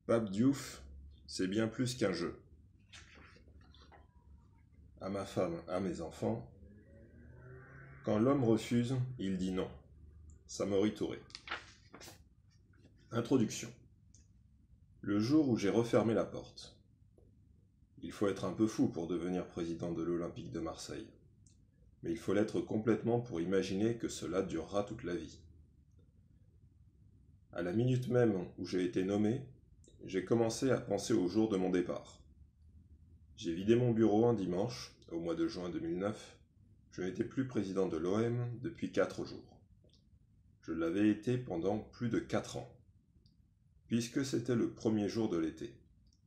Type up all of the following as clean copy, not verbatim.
Pape Diouf, c'est bien plus qu'un jeu. À ma femme, à mes enfants, quand l'homme refuse, il dit non. Samori Touré. Introduction. Le jour où j'ai refermé la porte. Il faut être un peu fou pour devenir président de l'Olympique de Marseille. Mais il faut l'être complètement pour imaginer que cela durera toute la vie. À la minute même où j'ai été nommé, j'ai commencé à penser au jour de mon départ. J'ai vidé mon bureau un dimanche, au mois de juin 2009. Je n'étais plus président de l'OM depuis 4 jours. Je l'avais été pendant plus de 4 ans. Puisque c'était le premier jour de l'été,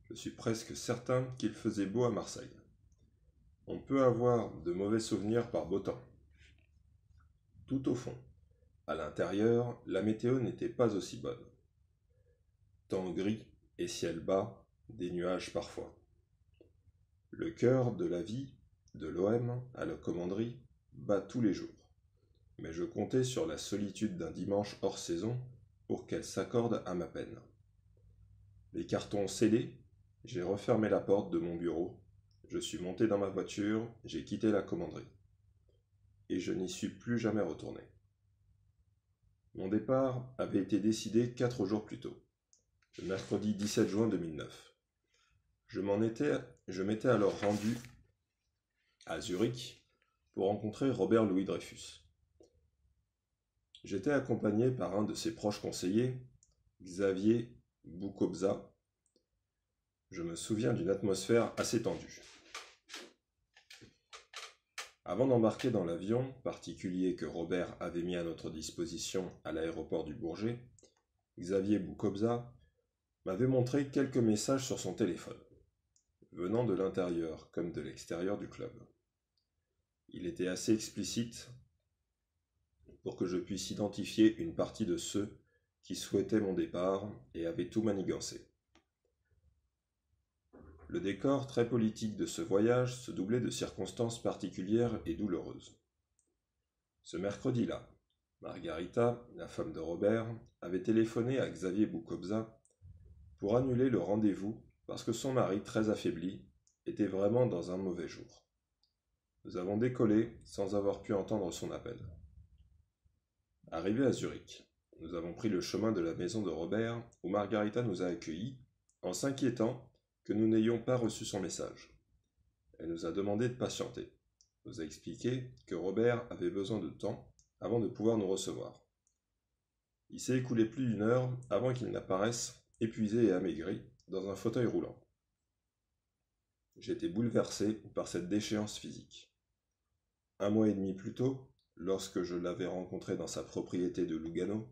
je suis presque certain qu'il faisait beau à Marseille. On peut avoir de mauvais souvenirs par beau temps. Tout au fond, à l'intérieur, la météo n'était pas aussi bonne. Temps gris et ciel bas, des nuages parfois. Le cœur de la vie de l'OM à la commanderie bat tous les jours. Mais je comptais sur la solitude d'un dimanche hors saison pour qu'elle s'accorde à ma peine. Les cartons scellés, j'ai refermé la porte de mon bureau, je suis monté dans ma voiture, j'ai quitté la commanderie. Et je n'y suis plus jamais retourné. Mon départ avait été décidé 4 jours plus tôt, le mercredi 17 juin 2009. Je m'étais alors rendu à Zurich pour rencontrer Robert Louis Dreyfus. J'étais accompagné par un de ses proches conseillers, Xavier Boukobza. Je me souviens d'une atmosphère assez tendue. Avant d'embarquer dans l'avion particulier que Robert avait mis à notre disposition à l'aéroport du Bourget, Xavier Boukobza m'avait montré quelques messages sur son téléphone, venant de l'intérieur comme de l'extérieur du club. Il était assez explicite pour que je puisse identifier une partie de ceux qui souhaitaient mon départ et avaient tout manigancé. Le décor très politique de ce voyage se doublait de circonstances particulières et douloureuses. Ce mercredi-là, Margarita, la femme de Robert, avait téléphoné à Xavier Boukobza pour annuler le rendez-vous parce que son mari, très affaibli, était vraiment dans un mauvais jour. Nous avons décollé sans avoir pu entendre son appel. Arrivés à Zurich, nous avons pris le chemin de la maison de Robert où Margarita nous a accueillis en s'inquiétant que nous n'ayons pas reçu son message. Elle nous a demandé de patienter, nous a expliqué que Robert avait besoin de temps avant de pouvoir nous recevoir. Il s'est écoulé plus d'une heure avant qu'il n'apparaisse, épuisé et amaigri, dans un fauteuil roulant. J'étais bouleversé par cette déchéance physique. 1 mois et demi plus tôt, lorsque je l'avais rencontré dans sa propriété de Lugano,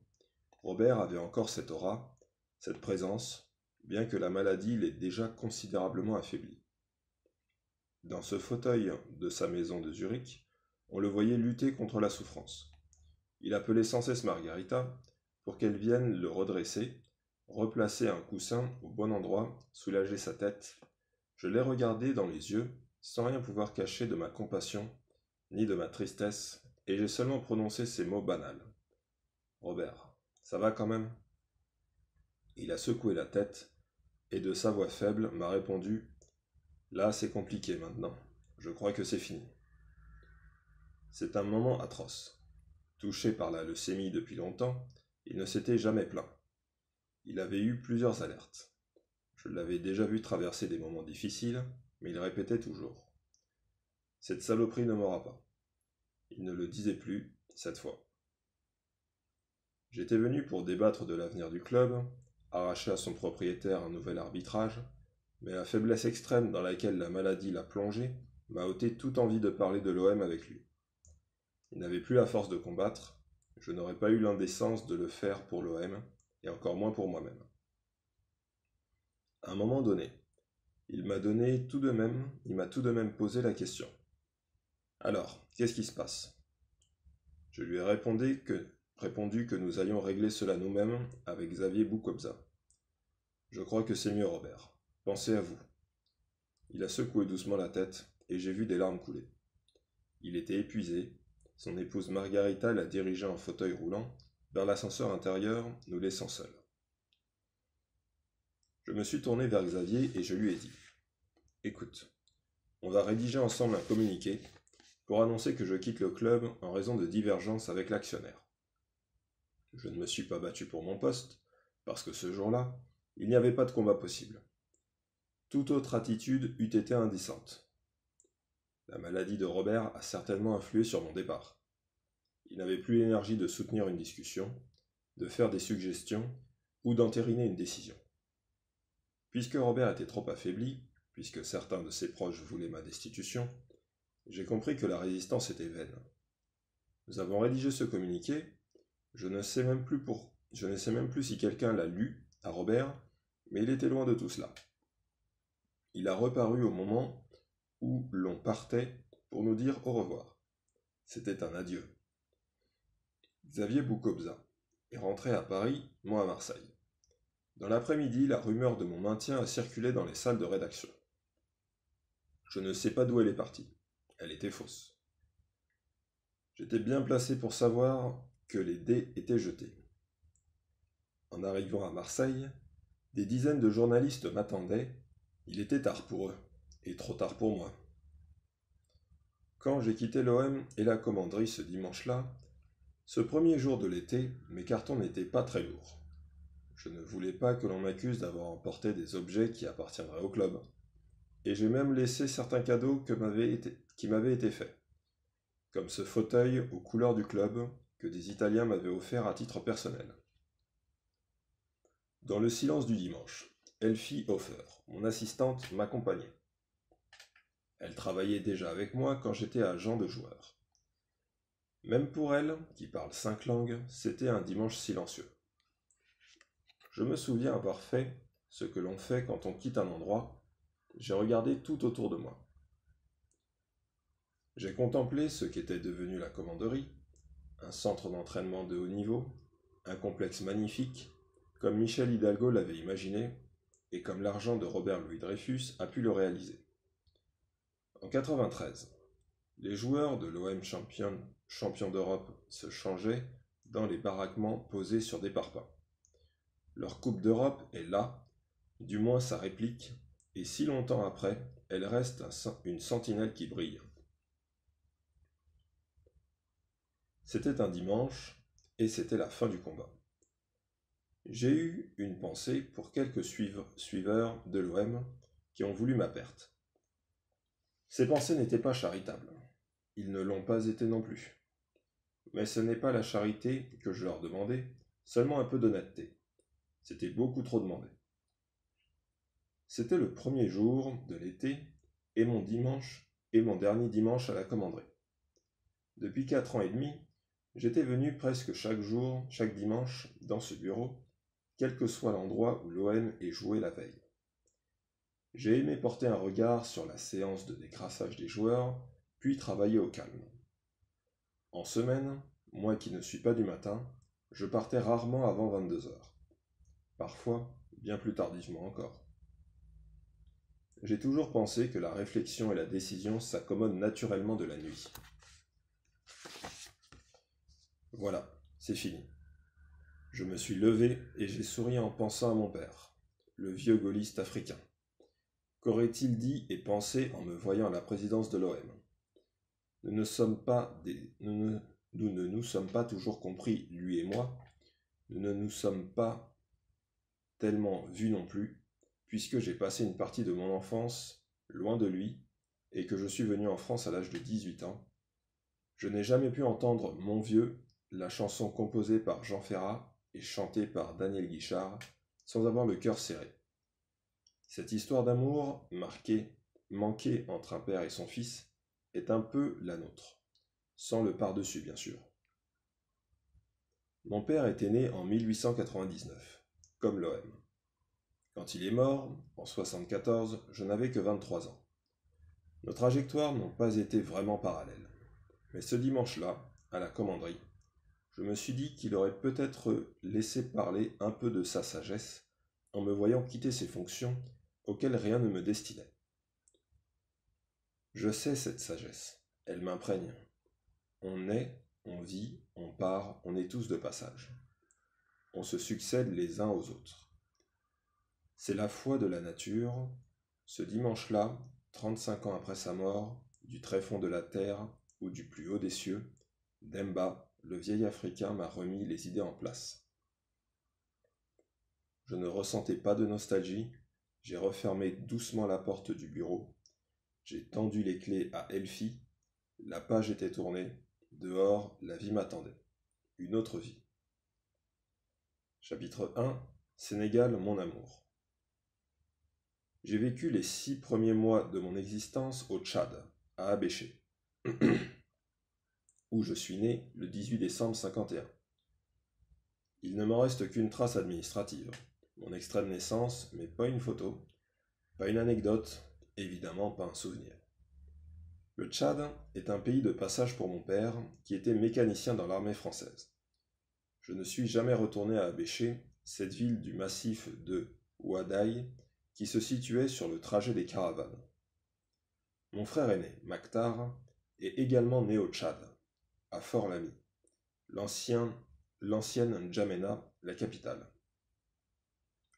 Robert avait encore cette aura, cette présence, bien que la maladie l'ait déjà considérablement affaibli. Dans ce fauteuil de sa maison de Zurich, on le voyait lutter contre la souffrance. Il appelait sans cesse Margarita pour qu'elle vienne le redresser, replacer un coussin au bon endroit, soulager sa tête. Je l'ai regardé dans les yeux, sans rien pouvoir cacher de ma compassion, ni de ma tristesse, et j'ai seulement prononcé ces mots banals. « Robert, ça va quand même ?» Il a secoué la tête, et de sa voix faible m'a répondu « Là, c'est compliqué maintenant. Je crois que c'est fini. » C'est un moment atroce. Touché par la leucémie depuis longtemps, il ne s'était jamais plaint. Il avait eu plusieurs alertes. Je l'avais déjà vu traverser des moments difficiles, mais il répétait toujours. Cette saloperie ne m'aura pas. Il ne le disait plus, cette fois. J'étais venu pour débattre de l'avenir du club, arracher à son propriétaire un nouvel arbitrage, mais la faiblesse extrême dans laquelle la maladie l'a plongé m'a ôté toute envie de parler de l'OM avec lui. Il n'avait plus la force de combattre, je n'aurais pas eu l'indécence de le faire pour l'OM, et encore moins pour moi-même. À un moment donné, il m'a tout de même posé la question. Alors, qu'est-ce qui se passe ? Je lui ai répondu que nous allions régler cela nous-mêmes avec Xavier Boukobza. Je crois que c'est mieux, Robert. Pensez à vous. Il a secoué doucement la tête et j'ai vu des larmes couler. Il était épuisé. Son épouse Margarita l'a dirigé en fauteuil roulant vers l'ascenseur intérieur, nous laissant seuls. Je me suis tourné vers Xavier et je lui ai dit « Écoute, on va rédiger ensemble un communiqué pour annoncer que je quitte le club en raison de divergences avec l'actionnaire. » Je ne me suis pas battu pour mon poste, parce que ce jour-là, il n'y avait pas de combat possible. Toute autre attitude eût été indécente. La maladie de Robert a certainement influé sur mon départ. Il n'avait plus l'énergie de soutenir une discussion, de faire des suggestions ou d'entériner une décision. Puisque Robert était trop affaibli, puisque certains de ses proches voulaient ma destitution, j'ai compris que la résistance était vaine. Nous avons rédigé ce communiqué, je ne sais même plus si quelqu'un l'a lu à Robert, mais il était loin de tout cela. Il a reparu au moment où l'on partait pour nous dire au revoir. C'était un adieu. Xavier Boukobza est rentré à Paris, moi à Marseille. Dans l'après-midi, la rumeur de mon maintien a circulé dans les salles de rédaction. Je ne sais pas d'où elle est partie. Elle était fausse. J'étais bien placé pour savoir que les dés étaient jetés. En arrivant à Marseille, des dizaines de journalistes m'attendaient. Il était tard pour eux, et trop tard pour moi. Quand j'ai quitté l'OM et la commanderie ce dimanche-là, ce premier jour de l'été, mes cartons n'étaient pas très lourds. Je ne voulais pas que l'on m'accuse d'avoir emporté des objets qui appartiendraient au club. Et j'ai même laissé certains cadeaux qui m'avaient été faits, comme ce fauteuil aux couleurs du club que des Italiens m'avaient offert à titre personnel. Dans le silence du dimanche, Elfie Hofer, mon assistante, m'accompagnait. Elle travaillait déjà avec moi quand j'étais agent de joueur. Même pour elle, qui parle 5 langues, c'était un dimanche silencieux. Je me souviens avoir fait ce que l'on fait quand on quitte un endroit. J'ai regardé tout autour de moi. J'ai contemplé ce qu'était devenu la commanderie, un centre d'entraînement de haut niveau, un complexe magnifique, comme Michel Hidalgo l'avait imaginé, et comme l'argent de Robert Louis Dreyfus a pu le réaliser. En 93, les joueurs de l'OM champion d'Europe se changeaient dans les baraquements posés sur des parpaings. Leur Coupe d'Europe est là, du moins sa réplique, et si longtemps après, elle reste une sentinelle qui brille. C'était un dimanche, et c'était la fin du combat. J'ai eu une pensée pour quelques suiveurs de l'OM qui ont voulu ma perte. Ces pensées n'étaient pas charitables. Ils ne l'ont pas été non plus. Mais ce n'est pas la charité que je leur demandais, seulement un peu d'honnêteté. C'était beaucoup trop demandé. C'était le premier jour de l'été et mon dernier dimanche à la commanderie. Depuis 4 ans et demi, j'étais venu presque chaque jour, chaque dimanche, dans ce bureau, quel que soit l'endroit où l'OM ait joué la veille. J'ai aimé porter un regard sur la séance de décrassage des joueurs, puis travailler au calme. En semaine, moi qui ne suis pas du matin, je partais rarement avant 22 heures. Parfois, bien plus tardivement encore. J'ai toujours pensé que la réflexion et la décision s'accommodent naturellement de la nuit. Voilà, c'est fini. Je me suis levé et j'ai souri en pensant à mon père, le vieux gaulliste africain. Qu'aurait-il dit et pensé en me voyant à la présidence de l'OM ? Nous ne nous sommes pas toujours compris, lui et moi. Nous ne nous sommes pas tellement vus non plus, puisque j'ai passé une partie de mon enfance loin de lui et que je suis venu en France à l'âge de 18 ans. Je n'ai jamais pu entendre Mon vieux, la chanson composée par Jean Ferrat et chantée par Daniel Guichard, sans avoir le cœur serré. Cette histoire d'amour manquée entre un père et son fils est un peu la nôtre, sans le par-dessus bien sûr. Mon père était né en 1899, comme l'OM. Quand il est mort, en 1974, je n'avais que 23 ans. Nos trajectoires n'ont pas été vraiment parallèles. Mais ce dimanche-là, à la commanderie, je me suis dit qu'il aurait peut-être laissé parler un peu de sa sagesse en me voyant quitter ses fonctions auxquelles rien ne me destinait. Je sais cette sagesse, elle m'imprègne. On naît, on vit, on part, on est tous de passage. On se succède les uns aux autres. C'est la foi de la nature. Ce dimanche-là, 35 ans après sa mort, du tréfonds de la terre ou du plus haut des cieux, Demba, le vieil Africain, m'a remis les idées en place. Je ne ressentais pas de nostalgie, j'ai refermé doucement la porte du bureau, j'ai tendu les clés à Elfie, la page était tournée, dehors, la vie m'attendait. Une autre vie. Chapitre 1. Sénégal, mon amour. J'ai vécu les 6 premiers mois de mon existence au Tchad, à Abéché, où je suis né le 18 décembre 51. Il ne m'en reste qu'une trace administrative, mon extrait de naissance, mais pas une photo, pas une anecdote, évidemment pas un souvenir. Le Tchad est un pays de passage pour mon père, qui était mécanicien dans l'armée française. Je ne suis jamais retourné à Abéché, cette ville du massif de Ouadaï, qui se situait sur le trajet des caravanes. Mon frère aîné, Maktar, est également né au Tchad, à Fort-Lamy, l'ancienne N'Djamena, la capitale.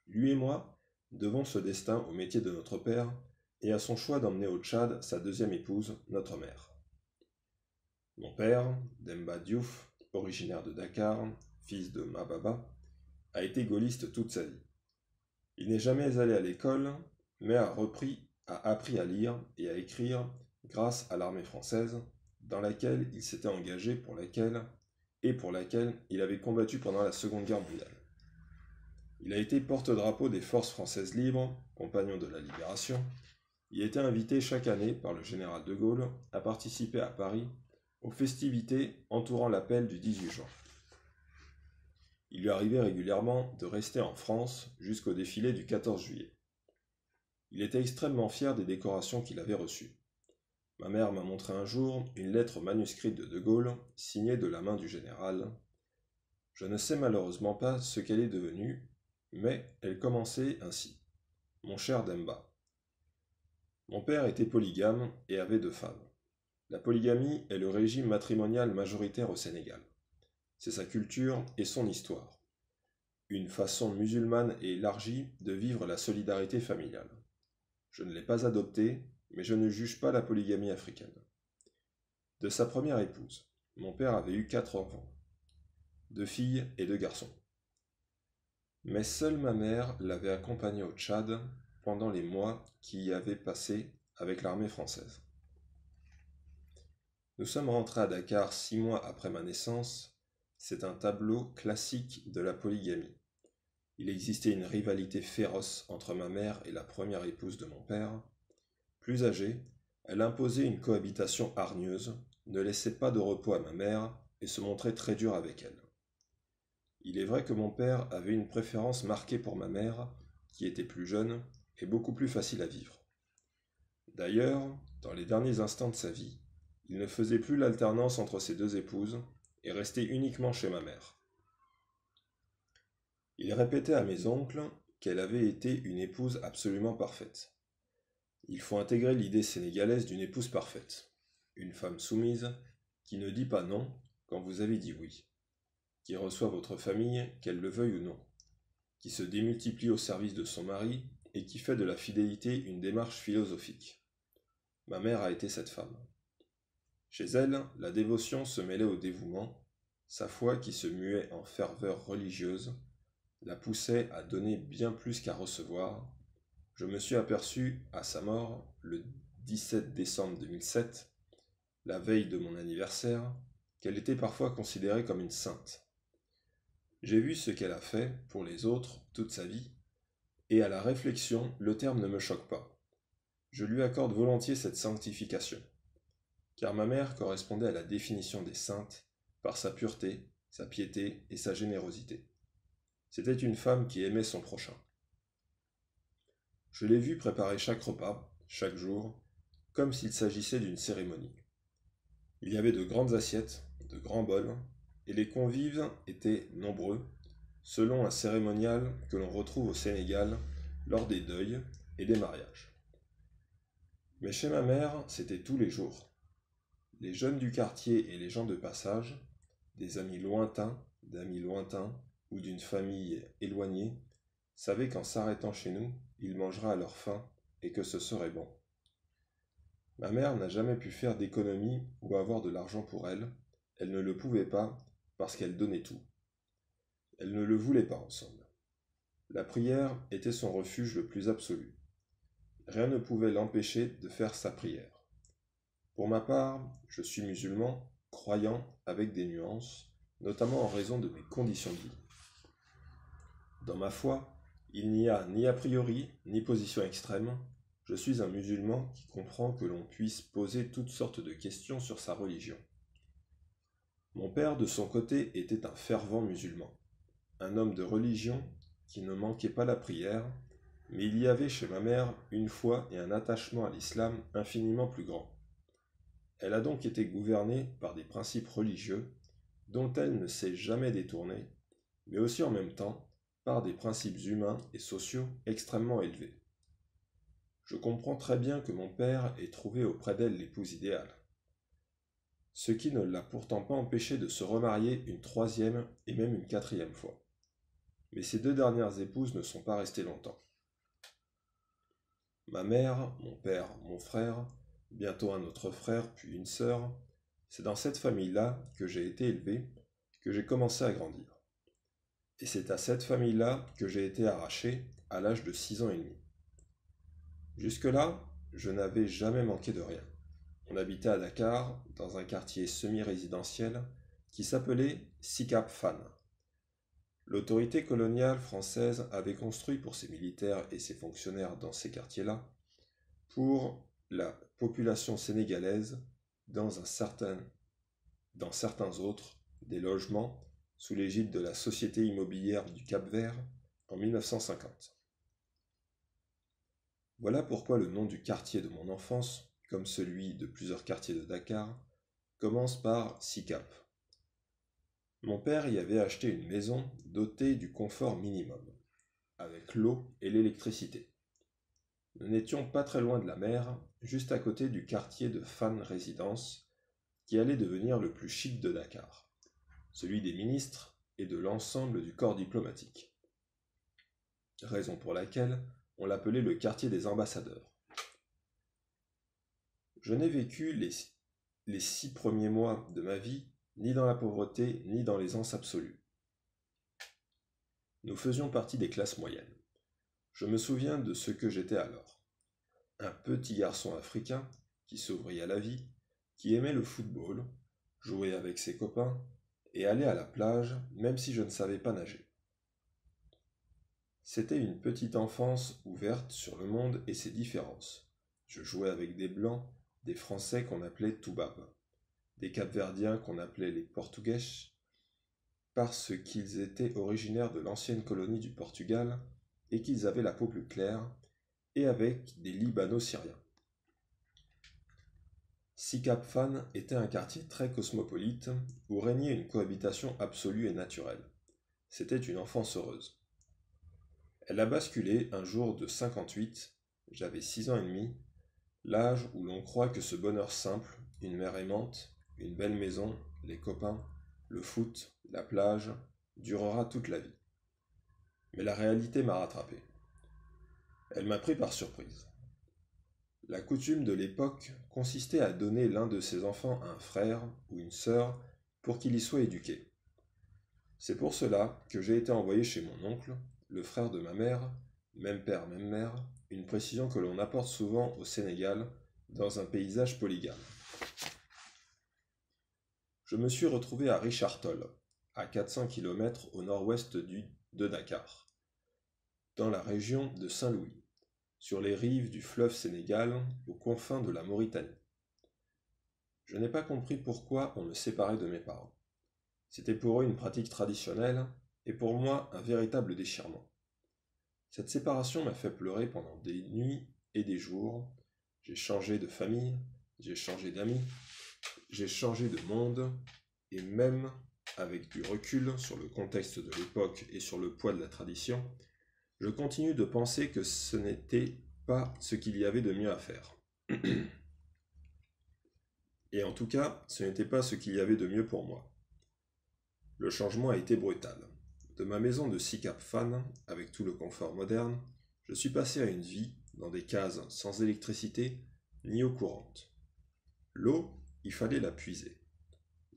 Lui et moi devons ce destin au métier de notre père et à son choix d'emmener au Tchad sa deuxième épouse, notre mère. Mon père, Demba Diouf, originaire de Dakar, fils de Mababa, a été gaulliste toute sa vie. Il n'est jamais allé à l'école, mais a appris à lire et à écrire grâce à l'armée française, dans laquelle il s'était engagé pour laquelle il avait combattu pendant la Seconde Guerre mondiale. Il a été porte-drapeau des forces françaises libres, compagnon de la Libération. Il a été invité chaque année par le général de Gaulle à participer à Paris aux festivités entourant l'appel du 18 juin. Il lui arrivait régulièrement de rester en France jusqu'au défilé du 14 juillet. Il était extrêmement fier des décorations qu'il avait reçues. Ma mère m'a montré un jour une lettre manuscrite de Gaulle, signée de la main du général. Je ne sais malheureusement pas ce qu'elle est devenue, mais elle commençait ainsi. Mon cher Demba. Mon père était polygame et avait 2 femmes. La polygamie est le régime matrimonial majoritaire au Sénégal. C'est sa culture et son histoire. Une façon musulmane et élargie de vivre la solidarité familiale. Je ne l'ai pas adoptée, mais je ne juge pas la polygamie africaine. De sa première épouse, mon père avait eu 4 enfants, 2 filles et 2 garçons. Mais seule ma mère l'avait accompagné au Tchad pendant les mois qu'il y avait passé avec l'armée française. Nous sommes rentrés à Dakar 6 mois après ma naissance. C'est un tableau classique de la polygamie. Il existait une rivalité féroce entre ma mère et la première épouse de mon père. Plus âgée, elle imposait une cohabitation hargneuse, ne laissait pas de repos à ma mère et se montrait très dure avec elle. Il est vrai que mon père avait une préférence marquée pour ma mère, qui était plus jeune et beaucoup plus facile à vivre. D'ailleurs, dans les derniers instants de sa vie, il ne faisait plus l'alternance entre ses 2 épouses et restait uniquement chez ma mère. Il répétait à mes oncles qu'elle avait été une épouse absolument parfaite. Il faut intégrer l'idée sénégalaise d'une épouse parfaite. Une femme soumise, qui ne dit pas non quand vous avez dit oui, qui reçoit votre famille, qu'elle le veuille ou non, qui se démultiplie au service de son mari et qui fait de la fidélité une démarche philosophique. Ma mère a été cette femme. Chez elle, la dévotion se mêlait au dévouement, sa foi qui se muait en ferveur religieuse, la poussait à donner bien plus qu'à recevoir. Je me suis aperçu, à sa mort, le 17 décembre 2007, la veille de mon anniversaire, qu'elle était parfois considérée comme une sainte. J'ai vu ce qu'elle a fait pour les autres toute sa vie, et à la réflexion, le terme ne me choque pas. Je lui accorde volontiers cette sanctification, car ma mère correspondait à la définition des saintes par sa pureté, sa piété et sa générosité. C'était une femme qui aimait son prochain. Je l'ai vue préparer chaque repas, chaque jour, comme s'il s'agissait d'une cérémonie. Il y avait de grandes assiettes, de grands bols, et les convives étaient nombreux, selon un cérémonial que l'on retrouve au Sénégal lors des deuils et des mariages. Mais chez ma mère, c'était tous les jours. Les jeunes du quartier et les gens de passage, des amis lointains, d'amis lointains ou d'une famille éloignée, savaient qu'en s'arrêtant chez nous, ils mangeraient à leur faim et que ce serait bon. Ma mère n'a jamais pu faire d'économie ou avoir de l'argent pour elle. Elle ne le pouvait pas parce qu'elle donnait tout. Elle ne le voulait pas en somme. La prière était son refuge le plus absolu. Rien ne pouvait l'empêcher de faire sa prière. Pour ma part, je suis musulman, croyant avec des nuances, notamment en raison de mes conditions de vie. Dans ma foi, il n'y a ni a priori, ni position extrême. Je suis un musulman qui comprend que l'on puisse poser toutes sortes de questions sur sa religion. Mon père, de son côté, était un fervent musulman, un homme de religion qui ne manquait pas la prière, mais il y avait chez ma mère une foi et un attachement à l'islam infiniment plus grands. Elle a donc été gouvernée par des principes religieux dont elle ne s'est jamais détournée, mais aussi en même temps par des principes humains et sociaux extrêmement élevés. Je comprends très bien que mon père ait trouvé auprès d'elle l'épouse idéale, ce qui ne l'a pourtant pas empêché de se remarier une troisième et même une quatrième fois. Mais ces deux dernières épouses ne sont pas restées longtemps. Ma mère, mon père, mon frère, bientôt un autre frère, puis une sœur, c'est dans cette famille-là que j'ai été élevé, que j'ai commencé à grandir. Et c'est à cette famille-là que j'ai été arraché à l'âge de 6 ans et demi. Jusque-là, je n'avais jamais manqué de rien. On habitait à Dakar, dans un quartier semi-résidentiel qui s'appelait Sikap Fan. L'autorité coloniale française avait construit pour ses militaires et ses fonctionnaires dans ces quartiers-là, pour la population sénégalaise dans certains autres, des logements sous l'égide de la Société immobilière du Cap-Vert en 1950. Voilà pourquoi le nom du quartier de mon enfance, comme celui de plusieurs quartiers de Dakar, commence par Sikap. Mon père y avait acheté une maison dotée du confort minimum, avec l'eau et l'électricité. Nous n'étions pas très loin de la mer, juste à côté du quartier de Fan Résidence, qui allait devenir le plus chic de Dakar, celui des ministres et de l'ensemble du corps diplomatique. Raison pour laquelle on l'appelait le quartier des ambassadeurs. Je n'ai vécu les 6 premiers mois de ma vie ni dans la pauvreté ni dans l'aisance absolue. Nous faisions partie des classes moyennes. Je me souviens de ce que j'étais alors. Un petit garçon africain qui s'ouvrit à la vie, qui aimait le football, jouer avec ses copains et aller à la plage même si je ne savais pas nager. C'était une petite enfance ouverte sur le monde et ses différences. Je jouais avec des Blancs, des Français qu'on appelait Toubab, des Capverdiens qu'on appelait les Portugais, parce qu'ils étaient originaires de l'ancienne colonie du Portugal et qu'ils avaient la peau plus claire, et avec des Libano-Syriens. Sikap Fan était un quartier très cosmopolite où régnait une cohabitation absolue et naturelle. C'était une enfance heureuse. Elle a basculé un jour de 58, j'avais 6 ans et demi, l'âge où l'on croit que ce bonheur simple, une mère aimante, une belle maison, les copains, le foot, la plage, durera toute la vie. Mais la réalité m'a rattrapé. Elle m'a pris par surprise. La coutume de l'époque consistait à donner l'un de ses enfants à un frère ou une sœur pour qu'il y soit éduqué. C'est pour cela que j'ai été envoyé chez mon oncle, le frère de ma mère, même père, même mère, une précision que l'on apporte souvent au Sénégal dans un paysage polygame. Je me suis retrouvé à Richard Toll, à 400 km au nord-ouest de Dakar, dans la région de Saint-Louis, sur les rives du fleuve Sénégal, aux confins de la Mauritanie. Je n'ai pas compris pourquoi on me séparait de mes parents. C'était pour eux une pratique traditionnelle, et pour moi un véritable déchirement. Cette séparation m'a fait pleurer pendant des nuits et des jours. J'ai changé de famille, j'ai changé d'amis, j'ai changé de monde, et même avec du recul sur le contexte de l'époque et sur le poids de la tradition, je continue de penser que ce n'était pas ce qu'il y avait de mieux à faire. Et en tout cas, ce n'était pas ce qu'il y avait de mieux pour moi. Le changement a été brutal. De ma maison de Sicap Fan, avec tout le confort moderne, je suis passé à une vie dans des cases sans électricité ni eau courante. L'eau, il fallait la puiser.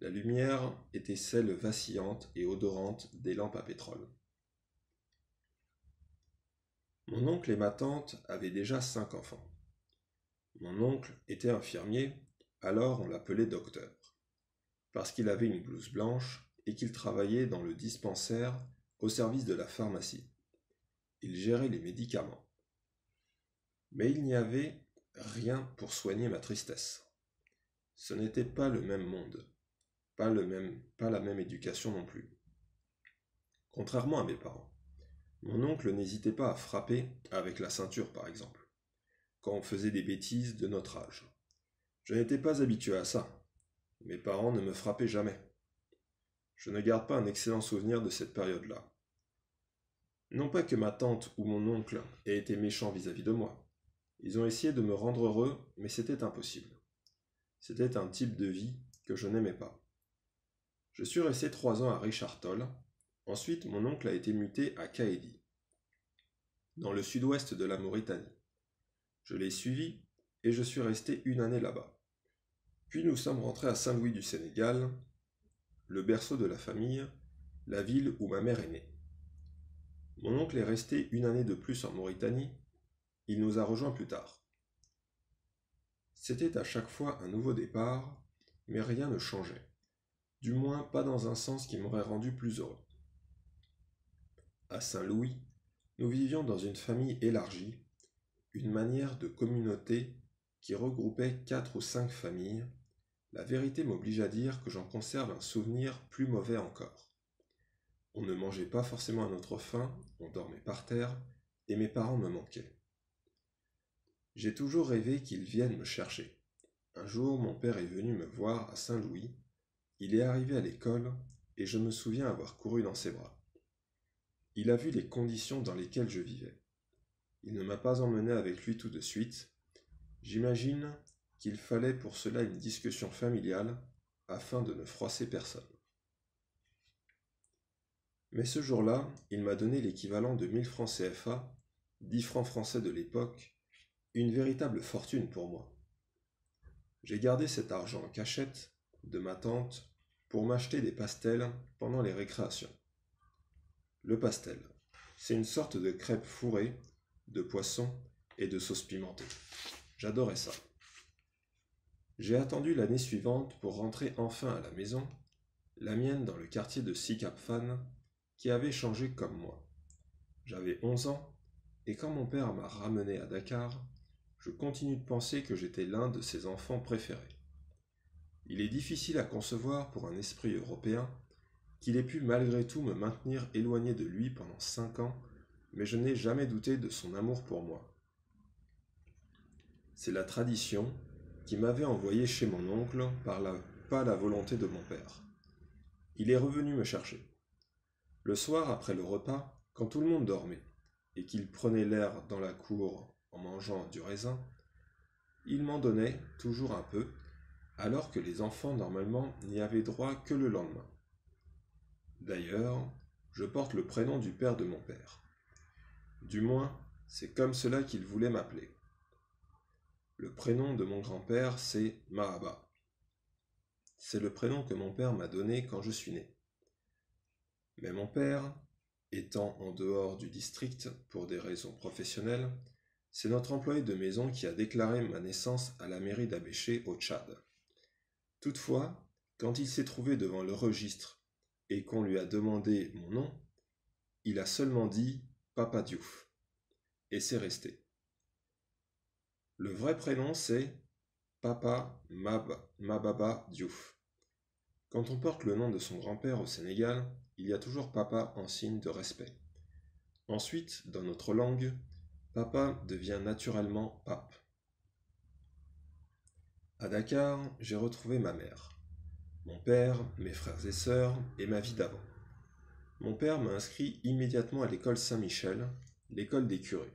La lumière était celle vacillante et odorante des lampes à pétrole. Mon oncle et ma tante avaient déjà 5 enfants. Mon oncle était infirmier, alors on l'appelait docteur, parce qu'il avait une blouse blanche et qu'il travaillait dans le dispensaire au service de la pharmacie. Il gérait les médicaments. Mais il n'y avait rien pour soigner ma tristesse. Ce n'était pas le même monde, pas la même éducation non plus. Contrairement à mes parents, mon oncle n'hésitait pas à frapper avec la ceinture par exemple, quand on faisait des bêtises de notre âge. Je n'étais pas habitué à ça. Mes parents ne me frappaient jamais. Je ne garde pas un excellent souvenir de cette période-là. Non pas que ma tante ou mon oncle aient été méchants vis-à-vis de moi. Ils ont essayé de me rendre heureux, mais c'était impossible. C'était un type de vie que je n'aimais pas. Je suis resté 3 ans à Richard Toll. Ensuite, mon oncle a été muté à Kaedi, dans le sud-ouest de la Mauritanie. Je l'ai suivi et je suis resté 1 année là-bas. Puis nous sommes rentrés à Saint-Louis du Sénégal, le berceau de la famille, la ville où ma mère est née. Mon oncle est resté 1 année de plus en Mauritanie. Il nous a rejoints plus tard. C'était à chaque fois un nouveau départ, mais rien ne changeait. Du moins pas dans un sens qui m'aurait rendu plus heureux. À Saint-Louis, nous vivions dans une famille élargie, une manière de communauté qui regroupait 4 ou 5 familles. La vérité m'oblige à dire que j'en conserve un souvenir plus mauvais encore. On ne mangeait pas forcément à notre faim, on dormait par terre, et mes parents me manquaient. J'ai toujours rêvé qu'ils viennent me chercher. Un jour, mon père est venu me voir à Saint-Louis. Il est arrivé à l'école, et je me souviens avoir couru dans ses bras. Il a vu les conditions dans lesquelles je vivais. Il ne m'a pas emmené avec lui tout de suite. J'imagine qu'il fallait pour cela une discussion familiale afin de ne froisser personne. Mais ce jour-là, il m'a donné l'équivalent de 1000 francs CFA, 10 francs français de l'époque, une véritable fortune pour moi. J'ai gardé cet argent en cachette de ma tante pour m'acheter des pastels pendant les récréations. Le pastel, c'est une sorte de crêpe fourrée de poisson et de sauce pimentée. J'adorais ça. J'ai attendu l'année suivante pour rentrer enfin à la maison, la mienne dans le quartier de Sicap Fan, qui avait changé comme moi. J'avais 11 ans, et quand mon père m'a ramené à Dakar, je continue de penser que j'étais l'un de ses enfants préférés. Il est difficile à concevoir pour un esprit européen qu'il ait pu malgré tout me maintenir éloigné de lui pendant 5 ans, mais je n'ai jamais douté de son amour pour moi. C'est la tradition qui m'avait envoyé chez mon oncle pas la volonté de mon père. Il est revenu me chercher. Le soir, après le repas, quand tout le monde dormait, et qu'il prenait l'air dans la cour en mangeant du raisin, il m'en donnait toujours un peu, alors que les enfants normalement n'y avaient droit que le lendemain. D'ailleurs, je porte le prénom du père de mon père. Du moins, c'est comme cela qu'il voulait m'appeler. Le prénom de mon grand-père, c'est Mahaba. C'est le prénom que mon père m'a donné quand je suis né. Mais mon père, étant en dehors du district pour des raisons professionnelles, c'est notre employé de maison qui a déclaré ma naissance à la mairie d'Abéché au Tchad. Toutefois, quand il s'est trouvé devant le registre et qu'on lui a demandé mon nom, il a seulement dit Papa Diouf. Et c'est resté. Le vrai prénom, c'est Papa Mababa Diouf. Quand on porte le nom de son grand-père au Sénégal, il y a toujours papa en signe de respect. Ensuite, dans notre langue, papa devient naturellement pape. À Dakar, j'ai retrouvé ma mère, mon père, mes frères et sœurs et ma vie d'avant. Mon père m'a inscrit immédiatement à l'école Saint-Michel, l'école des curés.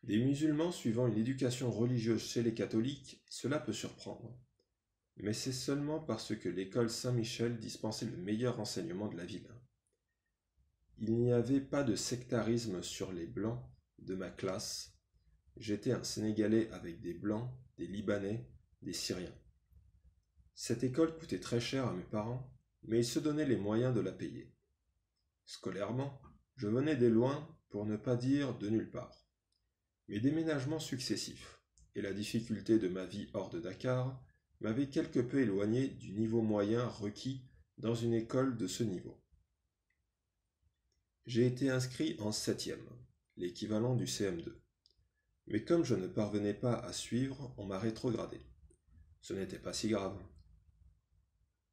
Des musulmans suivant une éducation religieuse chez les catholiques, cela peut surprendre. Mais c'est seulement parce que l'école Saint-Michel dispensait le meilleur enseignement de la ville. Il n'y avait pas de sectarisme sur les Blancs de ma classe. J'étais un Sénégalais avec des Blancs, des Libanais, des Syriens. Cette école coûtait très cher à mes parents, mais ils se donnaient les moyens de la payer. Scolairement, je venais de loin, pour ne pas dire de nulle part. Mes déménagements successifs et la difficulté de ma vie hors de Dakar m'avaient quelque peu éloigné du niveau moyen requis dans une école de ce niveau. J'ai été inscrit en 7e, l'équivalent du CM2. Mais comme je ne parvenais pas à suivre, on m'a rétrogradé. Ce n'était pas si grave.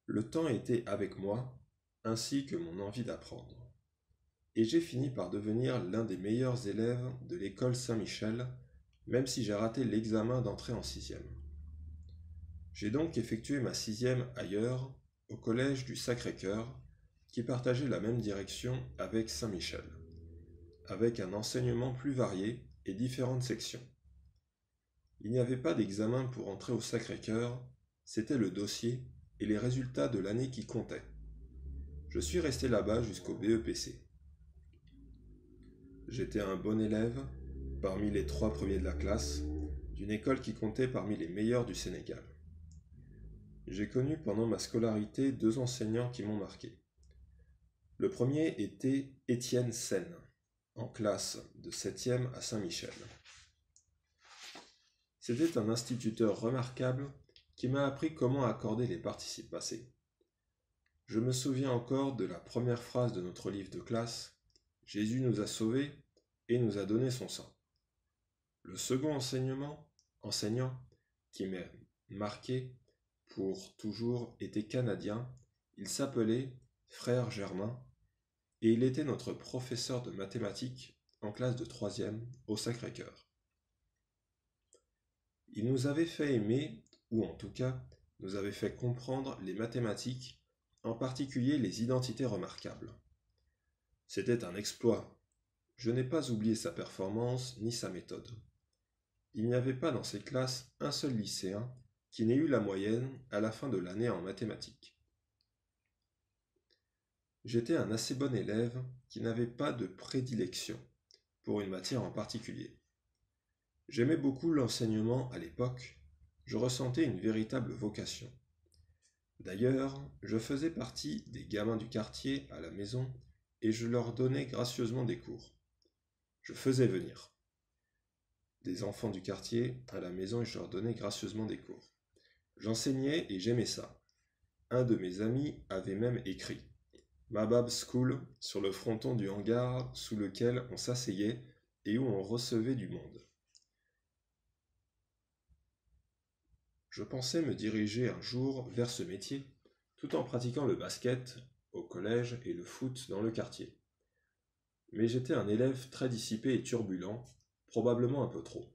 Le temps était avec moi, ainsi que mon envie d'apprendre. Et j'ai fini par devenir l'un des meilleurs élèves de l'école Saint-Michel, même si j'ai raté l'examen d'entrée en 6e. J'ai donc effectué ma 6e ailleurs, au collège du Sacré-Cœur, qui partageait la même direction avec Saint-Michel, avec un enseignement plus varié et différentes sections. Il n'y avait pas d'examen pour entrer au Sacré-Cœur, c'était le dossier et les résultats de l'année qui comptaient. Je suis resté là-bas jusqu'au BEPC. J'étais un bon élève, parmi les 3 premiers de la classe, d'une école qui comptait parmi les meilleures du Sénégal. J'ai connu pendant ma scolarité 2 enseignants qui m'ont marqué. Le premier était Étienne Sen, en classe de 7e à Saint-Michel. C'était un instituteur remarquable qui m'a appris comment accorder les participes passés. Je me souviens encore de la première phrase de notre livre de classe « Jésus nous a sauvés et nous a donné son sang ». Le second enseignant qui m'a marqué pour toujours était canadien, il s'appelait Frère Germain et il était notre professeur de mathématiques en classe de 3e au Sacré-Cœur. Il nous avait fait aimer, ou en tout cas, nous avait fait comprendre les mathématiques, en particulier les identités remarquables. C'était un exploit. Je n'ai pas oublié sa performance ni sa méthode. Il n'y avait pas dans cette classe un seul lycéen qui n'ait eu la moyenne à la fin de l'année en mathématiques. J'étais un assez bon élève qui n'avait pas de prédilection pour une matière en particulier. J'aimais beaucoup l'enseignement à l'époque, je ressentais une véritable vocation. D'ailleurs, je faisais partie des gamins du quartier à la maison et je leur donnais gracieusement des cours. Je faisais venir des enfants du quartier à la maison et je leur donnais gracieusement des cours. J'enseignais et j'aimais ça. Un de mes amis avait même écrit Mabab School sur le fronton du hangar sous lequel on s'asseyait et où on recevait du monde. Je pensais me diriger un jour vers ce métier, tout en pratiquant le basket au collège et le foot dans le quartier. Mais j'étais un élève très dissipé et turbulent, probablement un peu trop.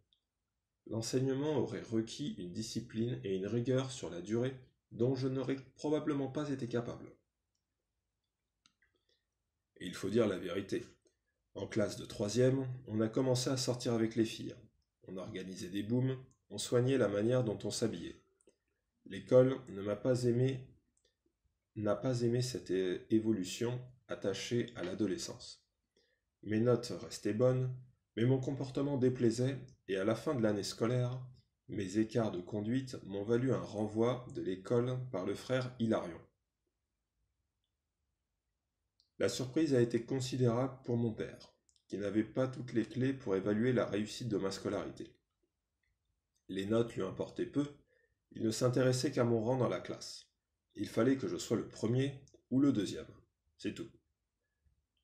L'enseignement aurait requis une discipline et une rigueur sur la durée dont je n'aurais probablement pas été capable. Et il faut dire la vérité. En classe de 3e, on a commencé à sortir avec les filles. On organisait des booms, on soignait la manière dont on s'habillait. L'école n'a pas aimé cette évolution attachée à l'adolescence. Mes notes restaient bonnes, mais mon comportement déplaisait et à la fin de l'année scolaire, mes écarts de conduite m'ont valu un renvoi de l'école par le frère Hilarion. La surprise a été considérable pour mon père, qui n'avait pas toutes les clés pour évaluer la réussite de ma scolarité. Les notes lui importaient peu, il ne s'intéressait qu'à mon rang dans la classe. Il fallait que je sois le premier ou le deuxième, c'est tout.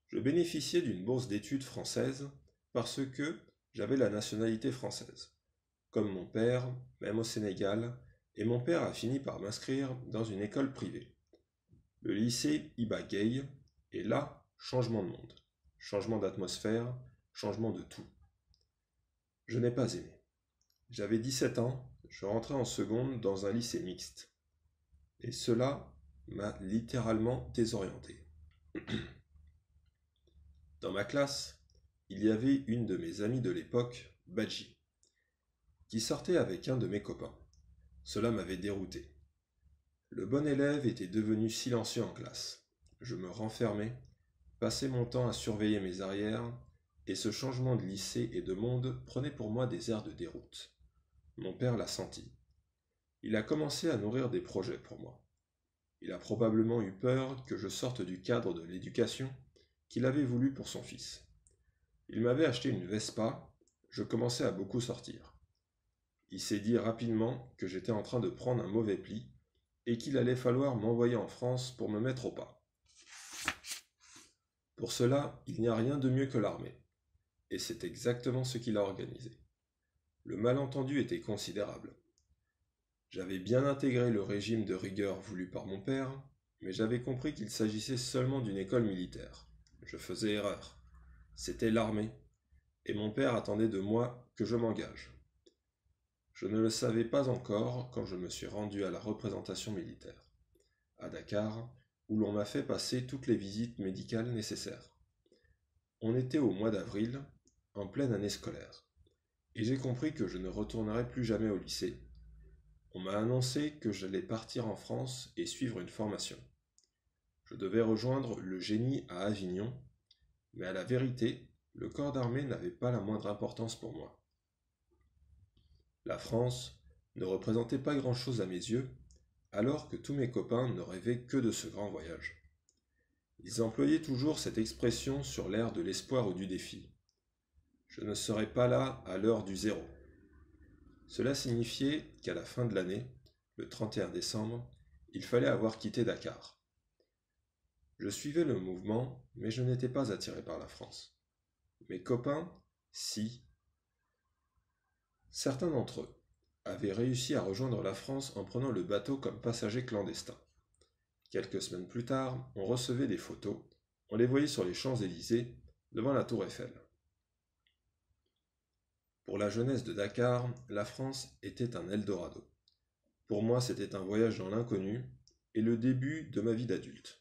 Je bénéficiais d'une bourse d'études française parce que j'avais la nationalité française, comme mon père, même au Sénégal, et mon père a fini par m'inscrire dans une école privée. Le lycée Iba Gueye, et là, changement de monde, changement d'atmosphère, changement de tout. Je n'ai pas aimé. J'avais 17 ans, je rentrais en seconde dans un lycée mixte. Et cela m'a littéralement désorienté. Dans ma classe, il y avait une de mes amies de l'époque, Badji, qui sortait avec un de mes copains. Cela m'avait dérouté. Le bon élève était devenu silencieux en classe. Je me renfermais, passais mon temps à surveiller mes arrières, et ce changement de lycée et de monde prenait pour moi des airs de déroute. Mon père l'a senti. Il a commencé à nourrir des projets pour moi. Il a probablement eu peur que je sorte du cadre de l'éducation qu'il avait voulu pour son fils. Il m'avait acheté une Vespa, je commençais à beaucoup sortir. Il s'est dit rapidement que j'étais en train de prendre un mauvais pli et qu'il allait falloir m'envoyer en France pour me mettre au pas. Pour cela, il n'y a rien de mieux que l'armée, et c'est exactement ce qu'il a organisé. Le malentendu était considérable. J'avais bien intégré le régime de rigueur voulu par mon père, mais j'avais compris qu'il s'agissait seulement d'une école militaire. Je faisais erreur. C'était l'armée, et mon père attendait de moi que je m'engage. Je ne le savais pas encore quand je me suis rendu à la représentation militaire, à Dakar, où l'on m'a fait passer toutes les visites médicales nécessaires. On était au mois d'avril, en pleine année scolaire, et j'ai compris que je ne retournerais plus jamais au lycée. On m'a annoncé que j'allais partir en France et suivre une formation. Je devais rejoindre le génie à Avignon, mais à la vérité, le corps d'armée n'avait pas la moindre importance pour moi. La France ne représentait pas grand-chose à mes yeux, alors que tous mes copains ne rêvaient que de ce grand voyage. Ils employaient toujours cette expression sur l'air de l'espoir ou du défi. Je ne serai pas là à l'heure du zéro. Cela signifiait qu'à la fin de l'année, le 31 décembre, il fallait avoir quitté Dakar. Je suivais le mouvement, mais je n'étais pas attiré par la France. Mes copains, si. Certains d'entre eux avaient réussi à rejoindre la France en prenant le bateau comme passagers clandestins. Quelques semaines plus tard, on recevait des photos, on les voyait sur les Champs-Élysées, devant la Tour Eiffel. Pour la jeunesse de Dakar, la France était un Eldorado. Pour moi, c'était un voyage dans l'inconnu et le début de ma vie d'adulte.